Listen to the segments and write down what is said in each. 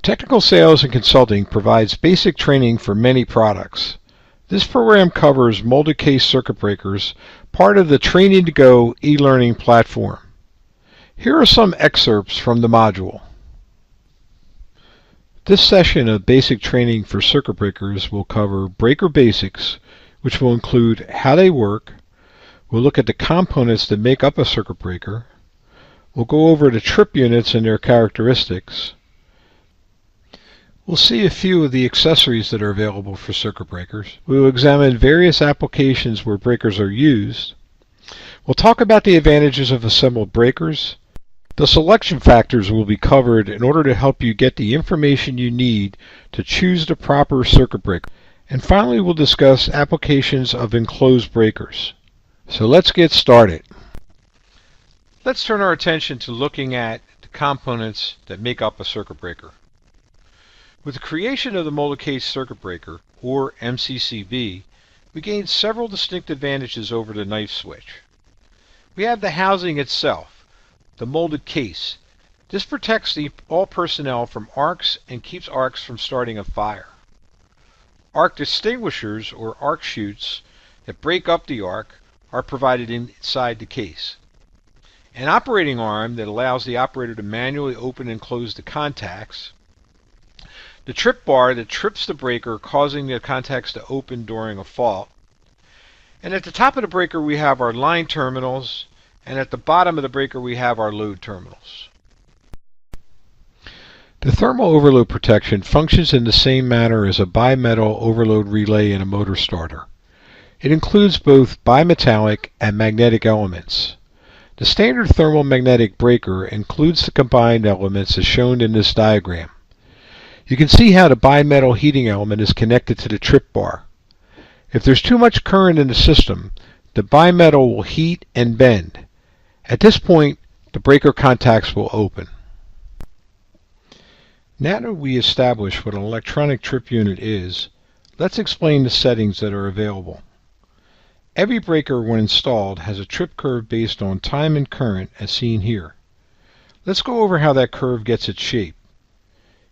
Technical Sales and Consulting provides basic training for many products. This program covers molded case circuit breakers, part of the Training to Go e-learning platform. Here are some excerpts from the module. This session of basic training for circuit breakers will cover breaker basics, which will include how they work. We'll look at the components that make up a circuit breaker. We'll go over the trip units and their characteristics. We'll see a few of the accessories that are available for circuit breakers. We will examine various applications where breakers are used. We'll talk about the advantages of assembled breakers. The selection factors will be covered in order to help you get the information you need to choose the proper circuit breaker. And finally, we'll discuss applications of enclosed breakers. So let's get started. Let's turn our attention to looking at the components that make up a circuit breaker. With the creation of the molded case circuit breaker, or MCCB, we gained several distinct advantages over the knife switch. We have the housing itself, the molded case. This protects all personnel from arcs and keeps arcs from starting a fire. Arc distinguishers, or arc chutes, that break up the arc are provided inside the case. An operating arm that allows the operator to manually open and close the contacts. The trip bar that trips the breaker, causing the contacts to open during a fault. And at the top of the breaker we have our line terminals, and at the bottom of the breaker we have our load terminals. The thermal overload protection functions in the same manner as a bimetal overload relay in a motor starter. It includes both bimetallic and magnetic elements. The standard thermal magnetic breaker includes the combined elements as shown in this diagram. You can see how the bimetal heating element is connected to the trip bar. If there's too much current in the system, the bimetal will heat and bend. At this point, the breaker contacts will open. Now that we establish what an electronic trip unit is, let's explain the settings that are available. Every breaker, when installed, has a trip curve based on time and current, as seen here. Let's go over how that curve gets its shape.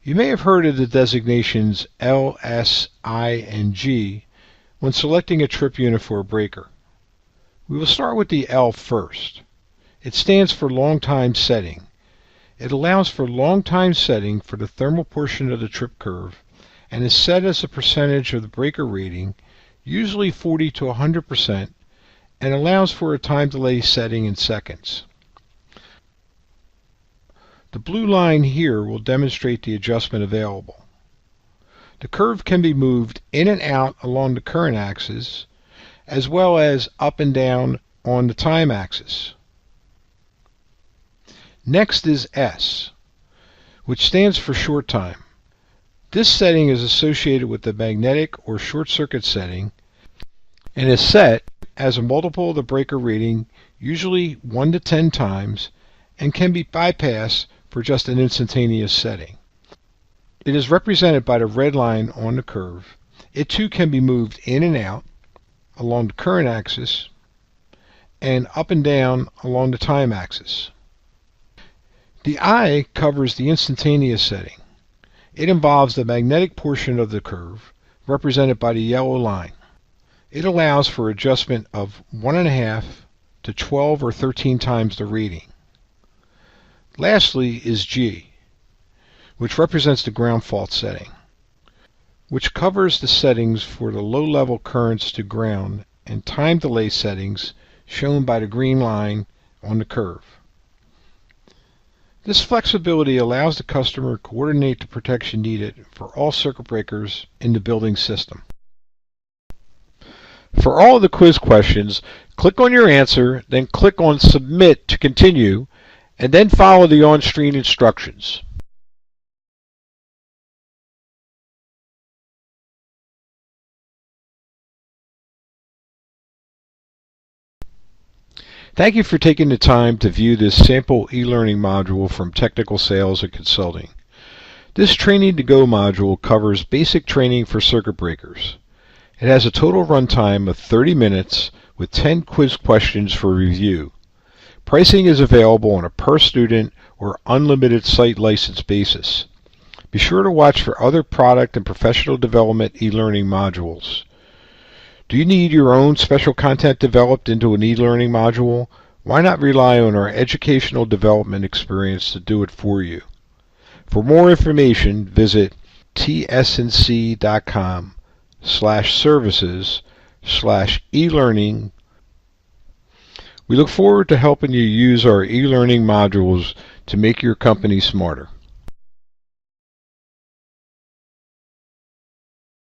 You may have heard of the designations L, S, I, and G when selecting a trip unit for a breaker. We will start with the L first. It stands for long time setting. It allows for long time setting for the thermal portion of the trip curve and is set as a percentage of the breaker rating, usually 40 to 100%, and allows for a time delay setting in seconds. The blue line here will demonstrate the adjustment available. The curve can be moved in and out along the current axis, as well as up and down on the time axis. Next is S, which stands for short time. This setting is associated with the magnetic or short circuit setting and is set as a multiple of the breaker rating, usually 1 to 10 times, and can be bypassed for just an instantaneous setting. It is represented by the red line on the curve. It too can be moved in and out along the current axis and up and down along the time axis. The I covers the instantaneous setting. It involves the magnetic portion of the curve, represented by the yellow line. It allows for adjustment of 1.5 to 12 or 13 times the rating. Lastly is G, which represents the ground fault setting, which covers the settings for the low-level currents to ground and time delay settings shown by the green line on the curve. This flexibility allows the customer to coordinate the protection needed for all circuit breakers in the building system. For all of the quiz questions, click on your answer, then click on Submit to continue, and then follow the on-screen instructions. Thank you for taking the time to view this sample e-learning module from Technical Sales and Consulting. This Training to Go module covers basic training for circuit breakers. It has a total runtime of 30 minutes with 10 quiz questions for review. Pricing is available on a per student or unlimited site license basis. Be sure to watch for other product and professional development e-learning modules. Do you need your own special content developed into an e-learning module? Why not rely on our educational development experience to do it for you? For more information, visit tsnc.com/services/e-learning. We look forward to helping you use our e-learning modules to make your company smarter.